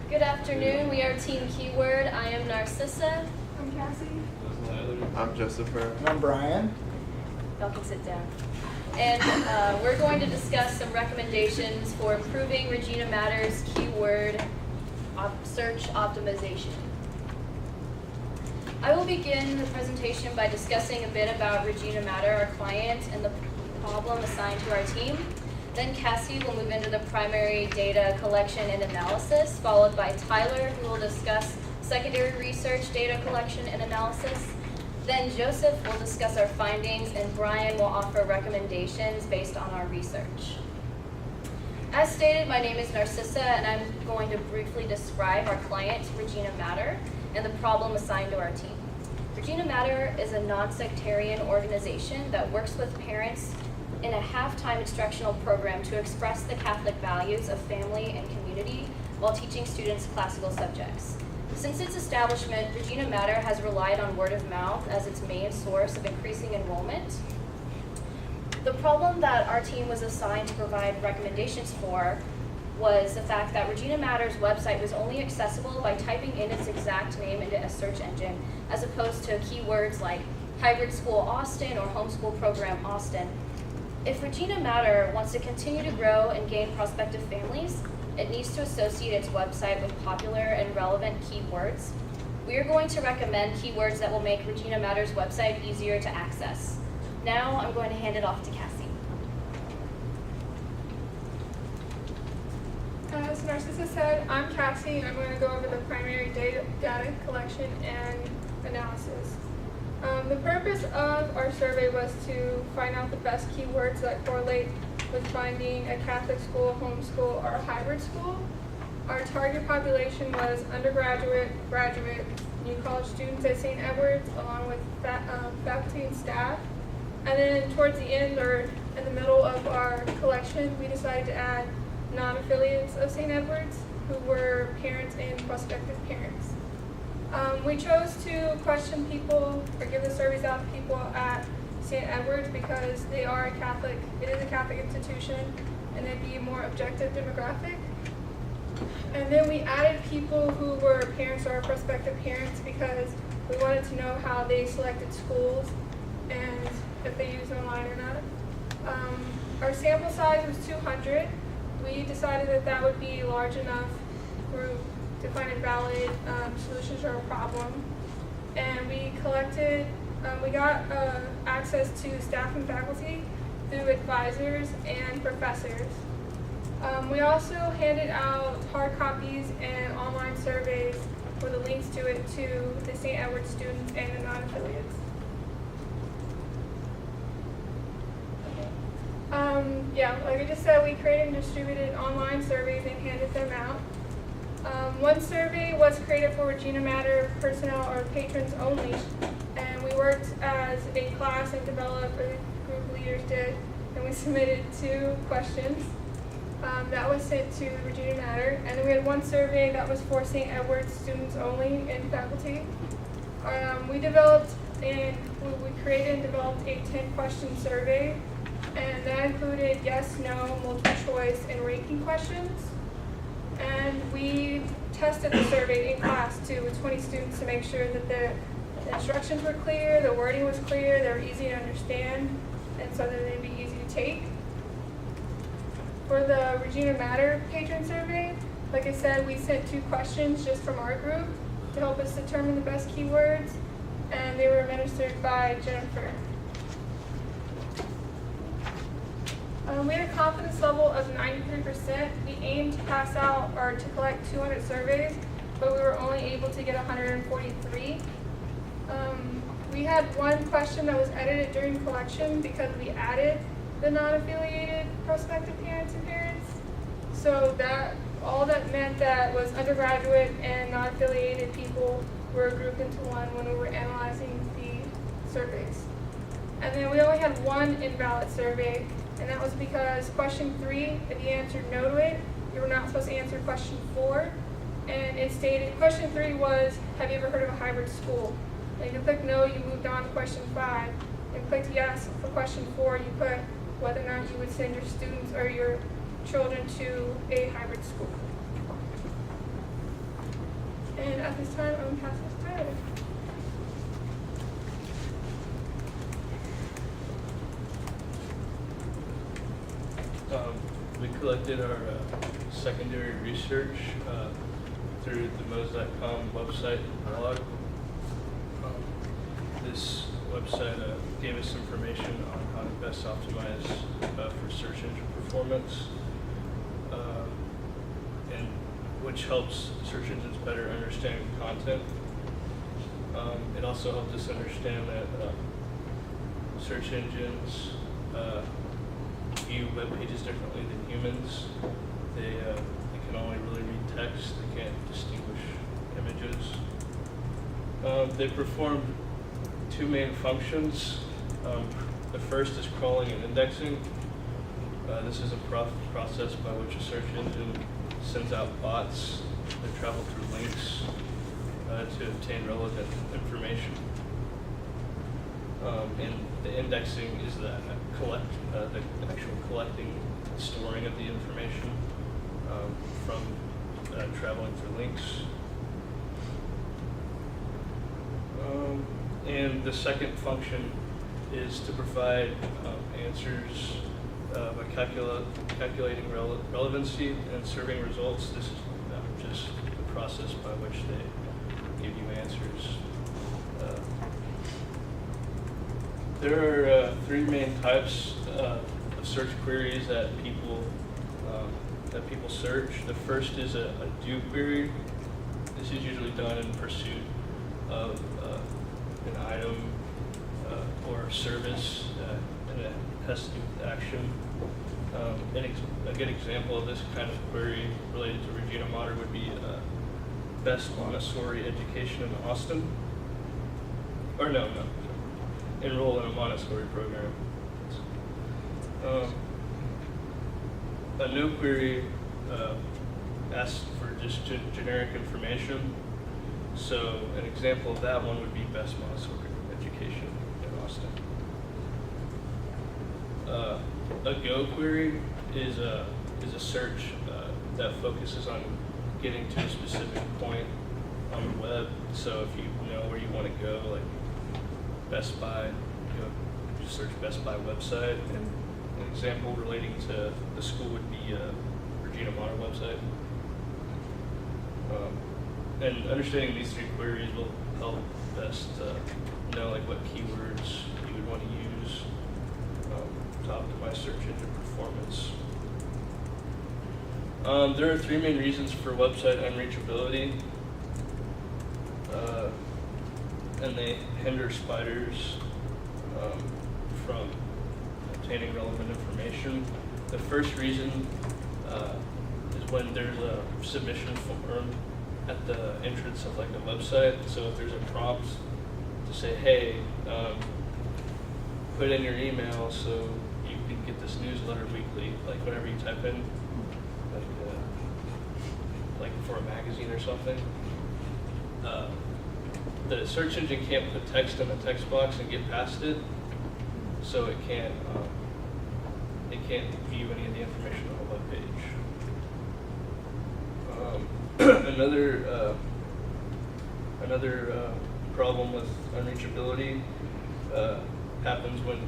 Good afternoon. We are Team Keyword. I am Narcissa. I'm Cassie. I'm Josepher. And I'm Brian. Y'all can sit down. And we're going to discuss some recommendations for improving Regina Matters keyword search optimization. I will begin the presentation by discussing a bit about Regina Matter, our client, and the problem assigned to our team. Then Cassie will move into the primary data collection and analysis, followed by Tyler, who will discuss secondary research data collection and analysis. Then Joseph will discuss our findings, and Brian will offer recommendations based on our research. As stated, my name is Narcissa, and I'm going to briefly describe our client, Regina Matter, and the problem assigned to our team. Regina Matter is a non-sectarian organization that works with parents in a half-time instructional program to express the Catholic values of family and community while teaching students classical subjects. Since its establishment, Regina Matter has relied on word of mouth as its main source of increasing enrollment. The problem that our team was assigned to provide recommendations for was the fact that Regina Matter's website was only accessible by typing in its exact name into a search engine, as opposed to keywords like Hybrid School Austin or Homeschool Program Austin. If Regina Matter wants to continue to grow and gain prospective families, it needs to associate its website with popular and relevant keywords. We are going to recommend keywords that will make Regina Matter's website easier to access. Now I'm going to hand it off to Cassie. As Narcissa said, I'm Cassie. I'm going to go over the primary data collection and analysis. The purpose of our survey was to find out the best keywords that correlate with finding a Catholic school, homeschool, or a hybrid school. Our target population was undergraduate, graduate, new college students at St. Edward's, along with faculty and staff. And then towards the end, or in the middle of our collection, we decided to add non-affiliates of St. Edward's, who were parents and prospective parents. We chose to question people or give the surveys out to people at St. Edward's because it is a Catholic institution, and they'd be a more objective demographic. And then we added people who were parents or prospective parents because we wanted to know how they selected schools and if they used online or not. Our sample size was 200. We decided that would be a large enough group to find valid solutions to our problem. And we got access to staff and faculty through advisors and professors. We also handed out hard copies and online surveys with the links to it to the St. Edward's students and the non-affiliates. Like I just said, we created and distributed online surveys and handed them out. One survey was created for Regina Matter personnel or patrons only, and we worked as a class and developed, or the group leaders did, and we submitted 2 questions. That was sent to Regina Matter, and then we had one survey that was for St. Edward's students only and faculty. We created and developed a 10-question survey, and that included yes, no, multiple choice, and ranking questions. And we tested the survey in class too with 20 students to make sure that the instructions were clear, the wording was clear, they were easy to understand, and so that they'd be easy to take. For the Regina Matter patron survey, like I said, we sent 2 questions just from our group to help us determine the best keywords, and they were administered by Jennifer. We had a confidence level of 93%. We aimed to pass out or to collect 200 surveys, but we were only able to get 143. We had one question that was edited during collection because we added the non-affiliated prospective parents and parents. So all that meant that was undergraduate and non-affiliated people were grouped into one when we were analyzing the surveys. And then we only had one invalid survey, and that was because question 3, if you answered no to it, you were not supposed to answer question 4. And it stated, question 3 was, have you ever heard of a hybrid school? And if you clicked no, you moved on to question 5. And clicked yes for question 4, you put whether or not you would send your students or your children to a hybrid school. And at this time, I'm going to pass this to Tyler. We collected our secondary research through the Moz.com website and blog. This website gave us information on how to best optimize for search engine performance, and which helps search engines better understand content. It also helped us understand that search engines view web pages differently than humans. They can only really read text. They can't distinguish images. They perform two main functions. The first is crawling and indexing. This is a process by which a search engine sends out bots that travel through links to obtain relevant information. And the indexing is the actual collecting, storing of the information from traveling through links. And the second function is to provide answers by calculating relevancy and serving results. This is just the process by which they give you answers. There are three main types of search queries that people search. The first is a do query. This is usually done in pursuit of an item or service, and it has to do with action. A good example of this kind of query related to Regina Mater would be best Montessori education in Austin. Or no. Enroll in a Montessori program. A no query asks for just generic information. So an example of that one would be best Montessori education in Austin. A go query is a search that focuses on getting to a specific point on the web. So if you know where you want to go, like Best Buy, just search Best Buy website, and an example relating to the school would be Regina Mater website. And understanding these three queries will help best know like what keywords you would want to use to optimize search engine performance. There are three main reasons for website unreachability. And they hinder spiders from obtaining relevant information. The first reason is when there's a submission form at the entrance of like a website. So if there's a prompt to say, hey, put in your email so you can get this newsletter weekly, like whenever you type in, like for a magazine or something. The search engine can't put text in the text box and get past it, so it can't view any of the information on the web page. Another problem with unreachability happens when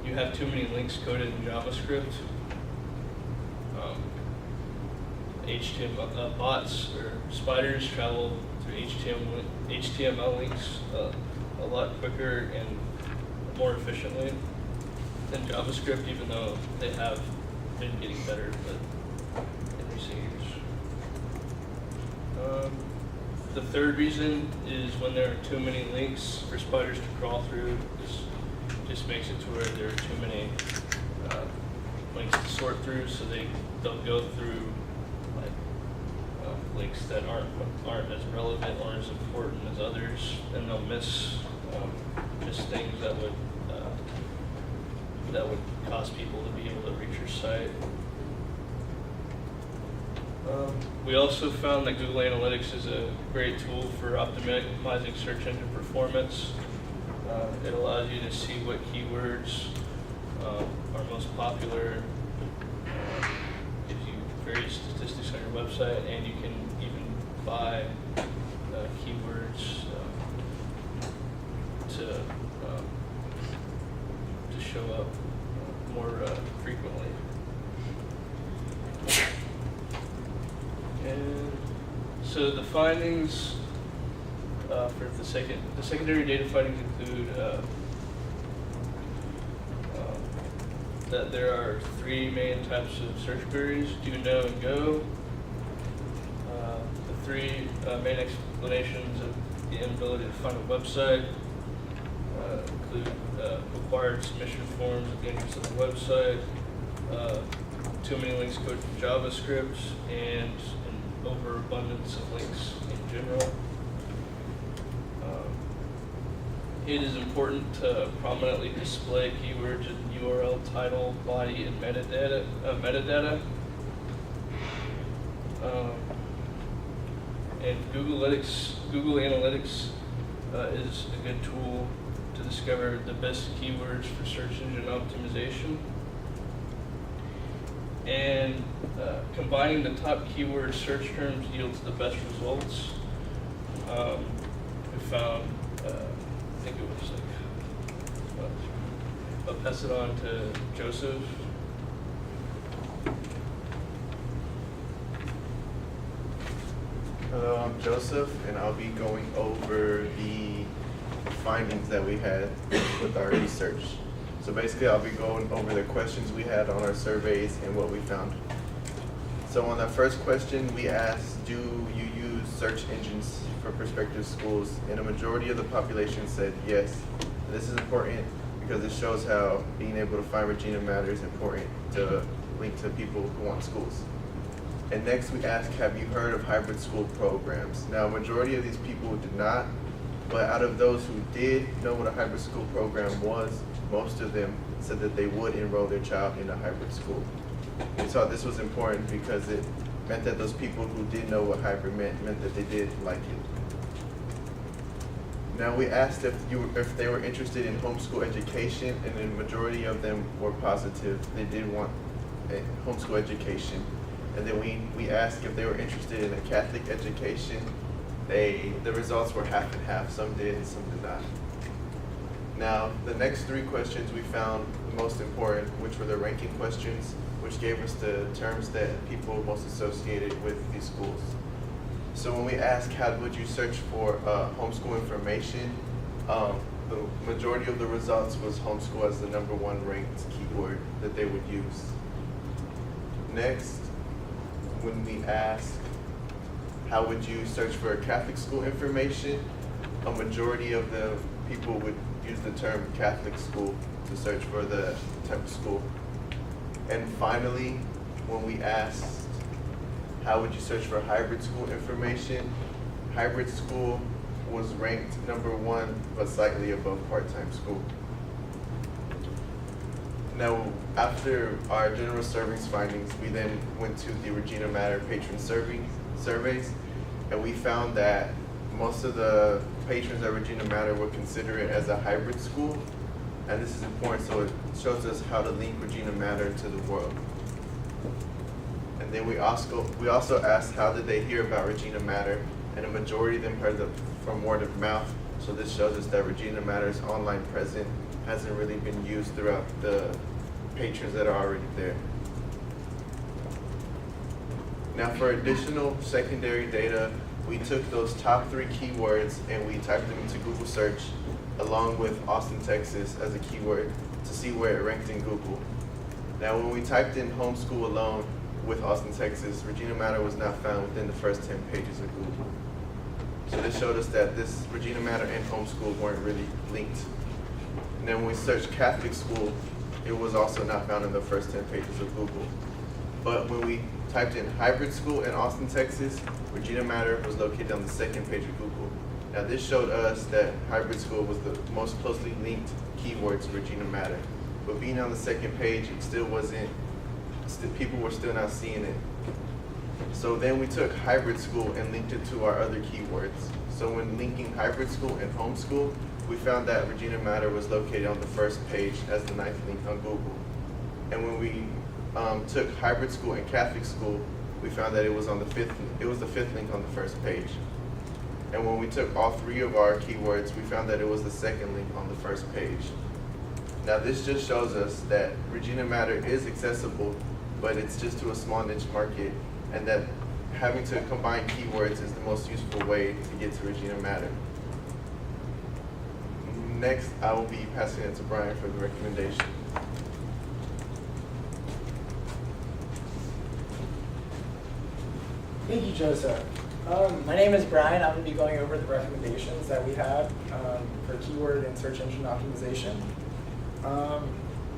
you have too many links coded in JavaScript. HTML bots or spiders travel through HTML links a lot quicker and more efficiently than JavaScript, even though they have been getting better in recent years. The third reason is when there are too many links for spiders to crawl through. This just makes it to where there are too many links to sort through, so they'll go through links that aren't as relevant or as important as others, and they'll miss just things that would cause people to be able to reach your site. We also found that Google Analytics is a great tool for optimizing search engine performance. It allows you to see what keywords are most popular, gives you various statistics on your website, and you can even by keywords to show up more frequently. And so the findings for the secondary data findings include that there are 3 main types of search queries: do, know, and go. The 3 main explanations of the inability to find a website include required submission forms at the entrance of the website, too many links coded in JavaScript, and an overabundance of links in general. It is important to prominently display keywords in URL, title, body, and metadata. And Google Analytics is a good tool to discover the best keywords for search engine optimization. And combining the top keyword search terms yields the best results. We found, I think it was like, I'll pass it on to Joseph. Hello, I'm Joseph, and I'll be going over the findings that we had with our research. So basically, I'll be going over the questions we had on our surveys and what we found. So on that first question, we asked, do you use search engines for prospective schools? And a majority of the population said yes. And this is important because it shows how being able to find Regina Matter is important to link to people who want schools. And next we asked, have you heard of hybrid school programs? Now, a majority of these people did not, but out of those who did know what a hybrid school program was, most of them said that they would enroll their child in a hybrid school. We thought this was important because it meant that those people who did know what hybrid meant that they did like it. Now we asked if they were interested in homeschool education, and the majority of them were positive. They did want a homeschool education. And then we asked if they were interested in a Catholic education. The results were half and half. Some did and some did not. Now, the next 3 questions we found the most important, which were the ranking questions, which gave us the terms that people most associated with these schools. So when we asked how would you search for homeschool information, the majority of the results was homeschool as the #1 ranked keyword that they would use. Next, when we asked how would you search for Catholic school information, a majority of the people would use the term Catholic school to search for the type of school. And finally, when we asked how would you search for hybrid school information, hybrid school was ranked #1 but slightly above part-time school. Now, after our general surveys findings, we then went to the Regina Matter patron surveys, and we found that most of the patrons at Regina Matter would consider it as a hybrid school, and this is important so it shows us how to link Regina Matter to the world. And then we also asked how did they hear about Regina Matter, and a majority of them heard from word of mouth, so this shows us that Regina Matter's online presence hasn't really been used throughout the patrons that are already there. Now for additional secondary data, we took those top 3 keywords and we typed them into Google search along with Austin, Texas as a keyword to see where it ranked in Google. Now when we typed in homeschool alone with Austin, Texas, Regina Matter was not found within the first 10 pages of Google. So this showed us that this Regina Matter and homeschool weren't really linked. And then when we searched Catholic school, it was also not found in the first 10 pages of Google. But when we typed in hybrid school in Austin, Texas, Regina Matter was located on the 2nd page of Google. Now this showed us that hybrid school was the most closely linked keyword to Regina Matter. But being on the 2nd page, it still wasn't, people were still not seeing it. So then we took hybrid school and linked it to our other keywords. So when linking hybrid school and homeschool, we found that Regina Matter was located on the 1st page as the 9th link on Google. And when we took hybrid school and Catholic school, we found that it was the fifth link on the first page. And when we took all 3 of our keywords, we found that it was the second link on the first page. Now this just shows us that Regina Matter is accessible, but it's just to a small niche market, and that having to combine keywords is the most useful way to get to Regina Matter. Next, I will be passing it to Brian for the recommendation. Thank you, Joseph. My name is Brian. I'm going to be going over the recommendations that we had for keyword and search engine optimization.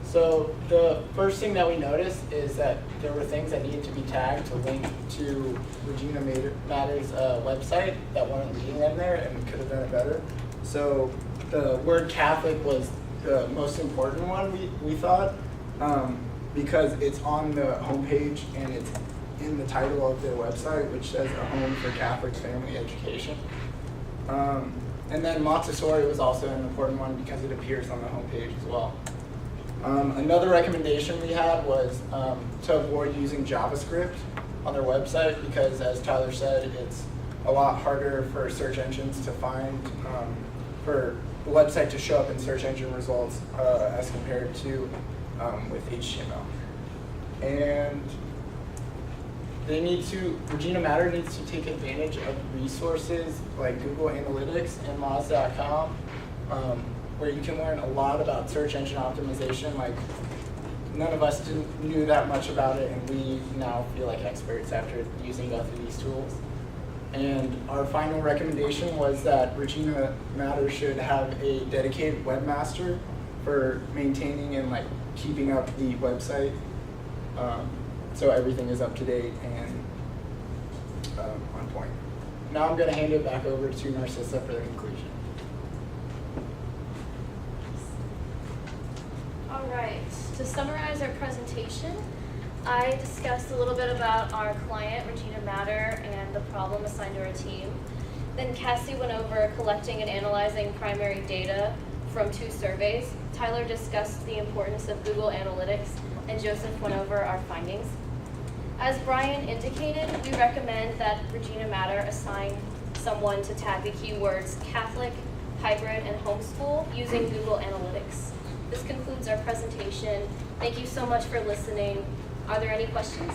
So the first thing that we noticed is that there were things that needed to be tagged to link to Regina Matter's website that weren't leading them there, and we could have done it better. So the word Catholic was the most important one, we thought, because it's on the homepage and it's in the title of their website, which says a home for Catholic family education. And then Montessori was also an important one because it appears on the homepage as well. Another recommendation we had was to avoid using JavaScript on their website because, as Tyler said, it's a lot harder for search engines to find, for the website to show up in search engine results as compared to with HTML. And Regina Matter needs to take advantage of resources like Google Analytics and Moz.com, where you can learn a lot about search engine optimization. Like, none of us knew that much about it, and we now feel like experts after using both of these tools. And our final recommendation was that Regina Matter should have a dedicated webmaster for maintaining and keeping up the website, so everything is up to date and on point. Now I'm going to hand it back over to Narcissa for the conclusion. All right, to summarize our presentation, I discussed a little bit about our client, Regina Matter, and the problem assigned to our team. Then Cassie went over collecting and analyzing primary data from 2 surveys. Tyler discussed the importance of Google Analytics, and Joseph went over our findings. As Brian indicated, we recommend that Regina Matter assign someone to tag the keywords Catholic, hybrid, and homeschool using Google Analytics. This concludes our presentation. Thank you so much for listening. Are there any questions?